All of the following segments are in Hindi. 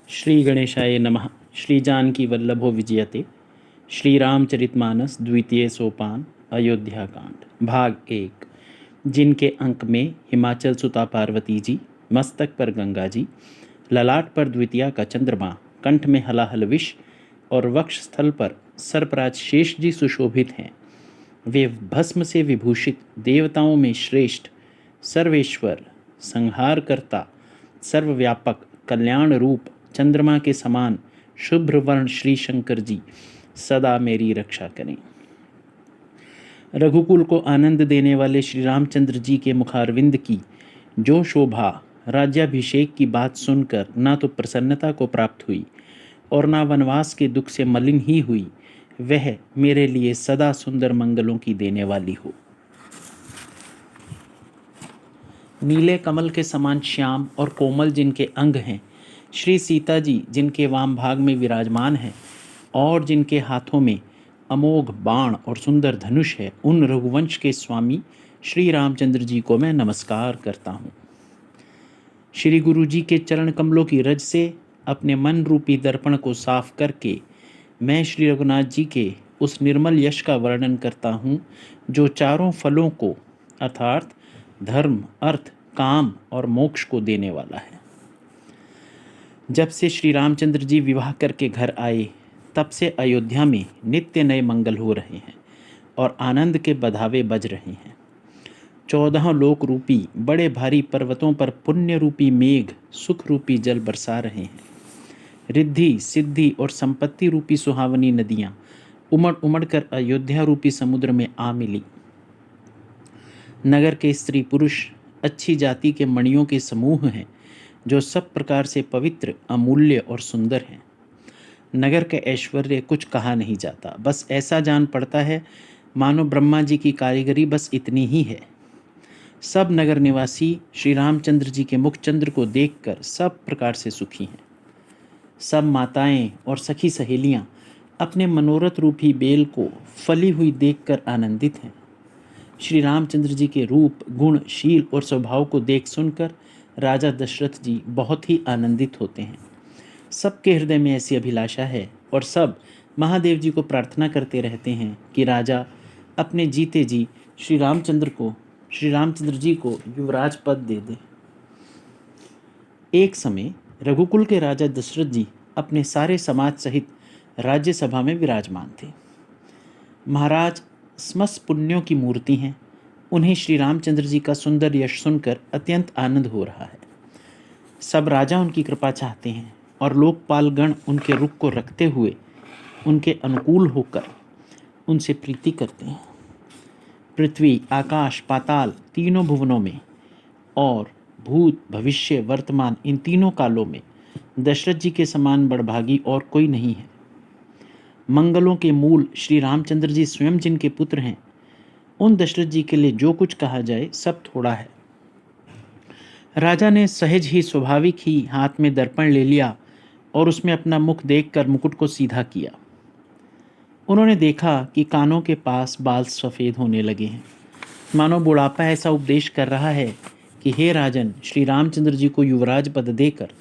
श्री गणेशाय नमः। श्री जानकी वल्लभो विजयते। श्री रामचरितमानस द्वितीय सोपान अयोध्या कांड भाग 1। जिनके अंक में हिमाचल सुता पार्वती जी, मस्तक पर गंगा जी, ललाट पर द्वितीया का चंद्रमा, कंठ में हलाहल विष और वक्ष स्थल पर सर्पराज शेष जी सुशोभित हैं। वे भस्म से विभूषित देवताओं में श्रेष्ठ, सर्वेश्वर, संहारकर्ता, सर्वव्यापक, कल्याण रूप चंद्रमा के समान शुभ्र वर्ण श्री शंकर जी सदा मेरी रक्षा करें। रघुकुल को आनंद देने वाले श्री रामचंद्र जी के मुखारविंद की जो शोभा राज्याभिषेक की बात सुनकर ना तो प्रसन्नता को प्राप्त हुई और ना वनवास के दुख से मलिन ही हुई, वह मेरे लिए सदा सुंदर मंगलों की देने वाली हो। नीले कमल के समान श्याम और कोमल जिनके अंग हैं, श्री सीता जी जिनके वाम भाग में विराजमान हैं और जिनके हाथों में अमोघ बाण और सुंदर धनुष है, उन रघुवंश के स्वामी श्री रामचंद्र जी को मैं नमस्कार करता हूँ। श्री गुरु जी के चरण कमलों की रज से अपने मन रूपी दर्पण को साफ करके मैं श्री रघुनाथ जी के उस निर्मल यश का वर्णन करता हूँ जो चारों फलों को अर्थात धर्म, अर्थ, काम और मोक्ष को देने वाला है। जब से श्री रामचंद्र जी विवाह करके घर आए, तब से अयोध्या में नित्य नए मंगल हो रहे हैं और आनंद के बधावे बज रहे हैं। 14 लोक रूपी बड़े भारी पर्वतों पर पुण्य रूपी मेघ सुख रूपी जल बरसा रहे हैं। रिद्धि, सिद्धि और संपत्ति रूपी सुहावनी नदियां उमड़ उमड़ कर अयोध्या रूपी समुद्र में आ मिली। नगर के स्त्री पुरुष अच्छी जाति के मणियों के समूह हैं जो सब प्रकार से पवित्र, अमूल्य और सुंदर हैं। नगर के ऐश्वर्य कुछ कहा नहीं जाता, बस ऐसा जान पड़ता है मानो ब्रह्मा जी की कारीगरी बस इतनी ही है। सब नगर निवासी श्री रामचंद्र जी के मुख चंद्र को देखकर सब प्रकार से सुखी हैं। सब माताएं और सखी सहेलियां अपने मनोरथ रूपी बेल को फली हुई देखकर आनंदित हैं। श्री रामचंद्र जी के रूप, गुण, शील और स्वभाव को देख सुनकर राजा दशरथ जी बहुत ही आनंदित होते हैं। सबके हृदय में ऐसी अभिलाषा है और सब महादेव जी को प्रार्थना करते रहते हैं कि राजा अपने जीते जी श्री रामचंद्र जी को युवराज पद दे दे। एक समय रघुकुल के राजा दशरथ जी अपने सारे समाज सहित राज्यसभा में विराजमान थे। महाराज समस्त पुण्यों की मूर्ति हैं। उन्हें श्री रामचंद्र जी का सुंदर यश सुनकर अत्यंत आनंद हो रहा है। सब राजा उनकी कृपा चाहते हैं और लोकपालगण उनके रुख को रखते हुए उनके अनुकूल होकर उनसे प्रीति करते हैं। पृथ्वी, आकाश, पाताल तीनों भुवनों में और भूत, भविष्य, वर्तमान इन तीनों कालों में दशरथ जी के समान बड़भागी और कोई नहीं है। मंगलों के मूल श्री रामचंद्र जी स्वयं जिनके पुत्र हैं, उन दशरथ जी के लिए जो कुछ कहा जाए सब थोड़ा है। राजा ने सहज ही स्वाभाविक ही हाथ में दर्पण ले लिया और उसमें अपना मुख देखकर मुकुट को सीधा किया। उन्होंने देखा कि कानों के पास बाल सफ़ेद होने लगे हैं, मानो बुढ़ापा ऐसा उपदेश कर रहा है कि हे राजन, श्री रामचंद्र जी को युवराज पद देकर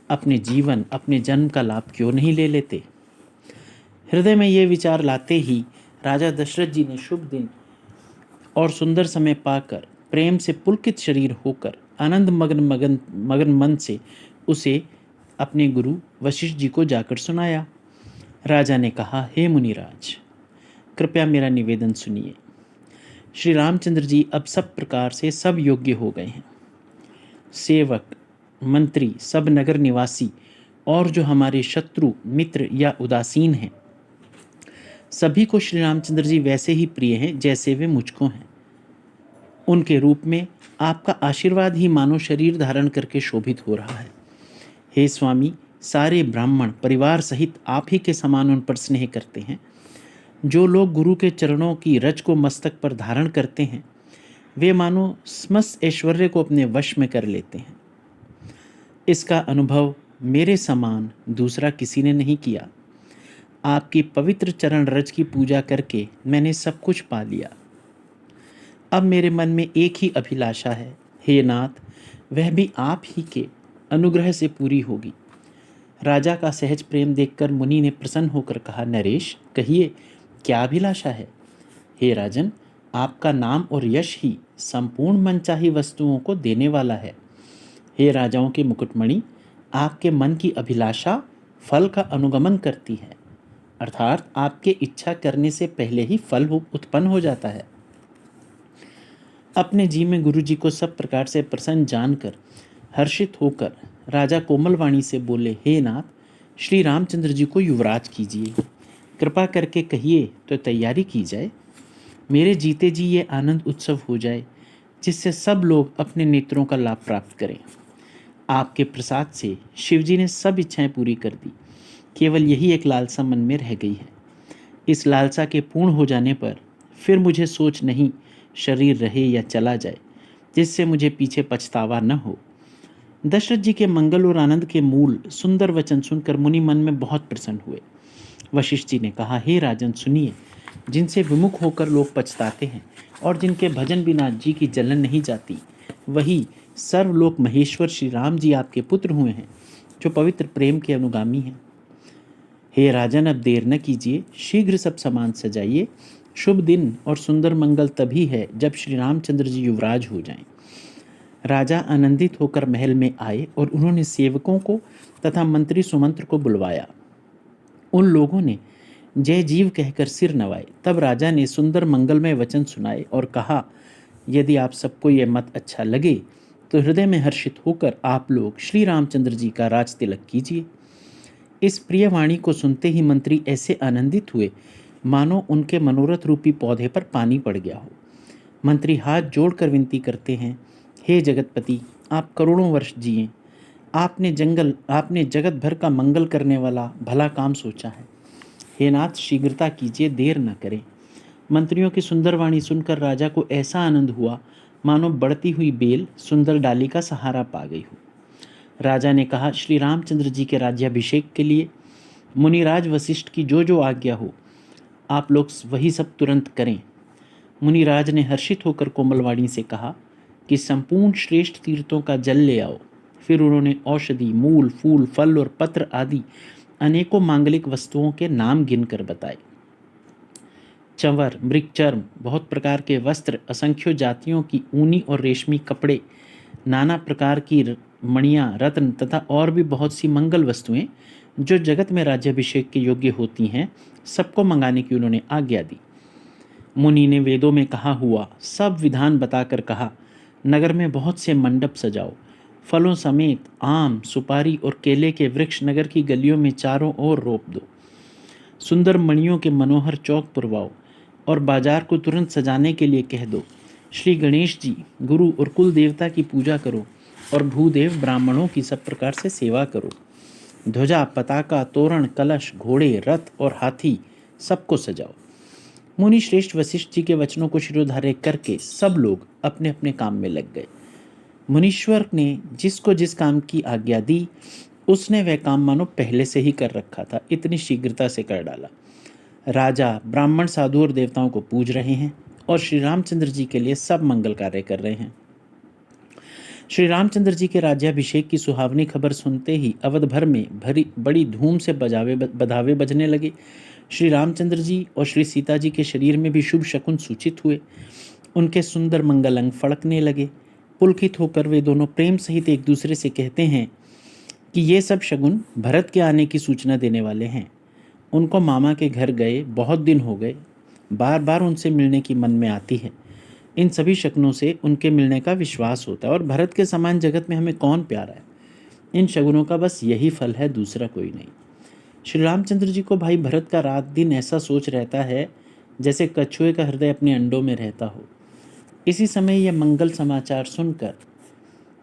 अपने जीवन, अपने जन्म का लाभ क्यों नहीं ले लेते। हृदय में ये विचार लाते ही राजा दशरथ जी ने शुभ दिन और सुंदर समय पाकर प्रेम से पुलकित शरीर होकर आनंद मगन मन से उसे अपने गुरु वशिष्ठ जी को जाकर सुनाया। राजा ने कहा, हे मुनिराज, कृपया मेरा निवेदन सुनिए। श्री रामचंद्र जी अब सब प्रकार से सब योग्य हो गए हैं। सेवक, मंत्री, सब नगर निवासी और जो हमारे शत्रु, मित्र या उदासीन हैं, सभी को श्री रामचंद्र जी वैसे ही प्रिय हैं जैसे वे मुझको हैं। उनके रूप में आपका आशीर्वाद ही मानो शरीर धारण करके शोभित हो रहा है। हे स्वामी, सारे ब्राह्मण परिवार सहित आप ही के समान उन पर स्नेह करते हैं। जो लोग गुरु के चरणों की रज को मस्तक पर धारण करते हैं, वे मानो समस्त ऐश्वर्य को अपने वश में कर लेते हैं। इसका अनुभव मेरे समान दूसरा किसी ने नहीं किया। आपकी पवित्र चरण रज की पूजा करके मैंने सब कुछ पा लिया। अब मेरे मन में एक ही अभिलाषा है, हे नाथ, वह भी आप ही के अनुग्रह से पूरी होगी। राजा का सहज प्रेम देखकर मुनि ने प्रसन्न होकर कहा, नरेश कहिए क्या अभिलाषा है। हे राजन, आपका नाम और यश ही संपूर्ण मनचाही वस्तुओं को देने वाला है। हे राजाओं के मुकुटमणि, आपके मन की अभिलाषा फल का अनुगमन करती है, अर्थात आपके इच्छा करने से पहले ही फल उत्पन्न हो जाता है। अपने जी में गुरु जी को सब प्रकार से प्रसन्न जानकर हर्षित होकर राजा कोमल वाणी से बोले, हे नाथ, श्री रामचंद्र जी को युवराज कीजिए, कृपा करके कहिए तो तैयारी की जाए। मेरे जीते जी ये आनंद उत्सव हो जाए जिससे सब लोग अपने नेत्रों का लाभ प्राप्त करें। आपके प्रसाद से शिवजी ने सब इच्छाएं पूरी कर दी, केवल यही एक लालसा मन में रह गई है। इस लालसा के पूर्ण हो जाने पर फिर मुझे सोच नहीं शरीर रहे या चला जाए, जिससे मुझे पीछे पछतावा न हो। दशरथ जी के मंगल और आनंद के मूल सुंदर वचन सुनकर मुनि मन में बहुत प्रसन्न हुए। वशिष्ठ जी ने कहा, हे राजन सुनिए, जिनसे विमुख होकर लोग पछताते हैं और जिनके भजन बिना जी की जलन नहीं जाती, वही सर्वलोक महेश्वर श्री राम जी आपके पुत्र हुए हैं, जो पवित्र प्रेम के अनुगामी हैं। हे राजन, अब देर न कीजिए, शीघ्र सब सामान सजाइए। शुभ दिन और सुंदर मंगल तभी है जब श्री रामचंद्र जी युवराज हो जाएं। राजा आनंदित होकर महल में आए और उन्होंने सेवकों को तथा मंत्री सुमंत्र को बुलवाया। उन लोगों ने जय जीव कहकर सिर नवाए। तब राजा ने सुंदर मंगलमय वचन सुनाए और कहा, यदि आप सबको यह मत अच्छा लगे तो हृदय में हर्षित होकर आप लोग श्री रामचंद्र जी का राज तिलक कीजिए। इस प्रिय वाणी को सुनते ही मंत्री ऐसे आनंदित हुए मानो उनके मनोरथ रूपी पौधे पर पानी पड़ गया हो। मंत्री हाथ जोड़कर विनती करते हैं, हे जगतपति, आप करोड़ों वर्ष जिए। आपने जगत भर का मंगल करने वाला भला काम सोचा है। हे नाथ, शीघ्रता कीजिए, देर न करें। मंत्रियों की सुंदर वाणी सुनकर राजा को ऐसा आनंद हुआ मानो बढ़ती हुई बेल सुंदर डाली का सहारा पा गई हो। राजा ने कहा, श्री रामचंद्र जी के राज्याभिषेक के लिए मुनिराज वशिष्ठ की जो जो आज्ञा हो आप लोग वही सब तुरंत करें। मुनिराज ने हर्षित होकर कोमलवाणी से कहा कि संपूर्ण श्रेष्ठ तीर्थों का जल ले आओ। फिर उन्होंने औषधि, मूल, फूल, फल और पत्र आदि अनेकों मांगलिक वस्तुओं के नाम गिनकर बताए। चंवर, मृगचर्म, बहुत प्रकार के वस्त्र, असंख्य जातियों की ऊनी और रेशमी कपड़े, नाना प्रकार की मणियां, रत्न तथा और भी बहुत सी मंगल वस्तुएं जो जगत में राज्याभिषेक के योग्य होती हैं, सबको मंगाने की उन्होंने आज्ञा दी। मुनि ने वेदों में कहा हुआ सब विधान बताकर कहा, नगर में बहुत से मंडप सजाओ, फलों समेत आम, सुपारी और केले के वृक्ष नगर की गलियों में चारों ओर रोप दो। सुंदर मणियों के मनोहर चौक पुरवाओ और बाजार को तुरंत सजाने के लिए कह दो। श्री गणेश जी, गुरु और कुल देवता की पूजा करो और भूदेव ब्राह्मणों की सब प्रकार से सेवा करो। ध्वजा, पताका, तोरण, कलश, घोड़े, रथ और हाथी सबको सजाओ। मुनि श्रेष्ठ वशिष्ठ जी के वचनों को शिरोधार्य करके सब लोग अपने अपने काम में लग गए। मुनीश्वर ने जिसको जिस काम की आज्ञा दी उसने वह काम मानो पहले से ही कर रखा था, इतनी शीघ्रता से कर डाला। राजा ब्राह्मण, साधु और देवताओं को पूज रहे हैं और श्री रामचंद्र जी के लिए सब मंगल कार्य कर रहे हैं। श्री रामचंद्र जी के राज्याभिषेक की सुहावनी खबर सुनते ही अवध भर में बड़ी धूम से बधावे बजने लगे। श्री रामचंद्र जी और श्री सीता जी के शरीर में भी शुभ शकुन सूचित हुए। उनके सुंदर मंगल अंग फड़कने लगे। पुलकित होकर वे दोनों प्रेम सहित एक दूसरे से कहते हैं कि ये सब शगुन भरत के आने की सूचना देने वाले हैं। उनको मामा के घर गए बहुत दिन हो गए, बार बार उनसे मिलने की मन में आती है। इन सभी शकुनों से उनके मिलने का विश्वास होता है और भरत के समान जगत में हमें कौन प्यारा है। इन शगुनों का बस यही फल है, दूसरा कोई नहीं। श्री रामचंद्र जी को भाई भरत का रात दिन ऐसा सोच रहता है जैसे कछुए का हृदय अपने अंडों में रहता हो। इसी समय यह मंगल समाचार सुनकर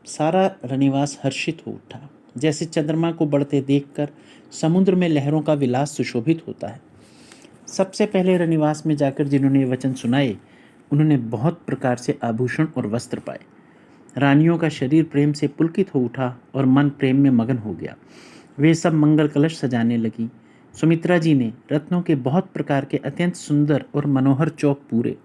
सारा रनिवास हर्षित हो उठा, जैसे चंद्रमा को बढ़ते देखकर समुद्र में लहरों का विलास सुशोभित होता है। सबसे पहले रनिवास में जाकर जिन्होंने वचन सुनाए उन्होंने बहुत प्रकार से आभूषण और वस्त्र पाए। रानियों का शरीर प्रेम से पुलकित हो उठा और मन प्रेम में मगन हो गया। वे सब मंगल कलश सजाने लगी। सुमित्रा जी ने रत्नों के बहुत प्रकार के अत्यंत सुंदर और मनोहर चौक पूरे।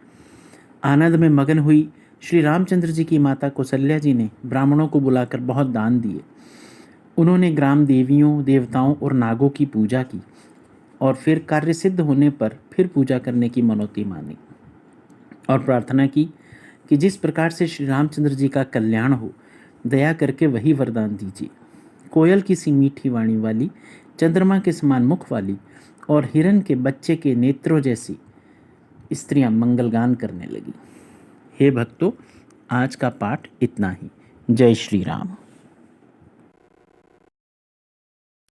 आनंद में मगन हुई श्री रामचंद्र जी की माता कौशल्या जी ने ब्राह्मणों को बुलाकर बहुत दान दिए। उन्होंने ग्राम देवियों, देवताओं और नागों की पूजा की और फिर कार्य सिद्ध होने पर फिर पूजा करने की मनौती मानी और प्रार्थना की कि जिस प्रकार से श्री रामचंद्र जी का कल्याण हो, दया करके वही वरदान दीजिए। कोयल की सी मीठी वाणी वाली, चंद्रमा के समान मुख वाली और हिरन के बच्चे के नेत्रों जैसी स्त्रियां मंगलगान करने लगी। हे भक्तों, आज का पाठ इतना ही। जय श्री राम।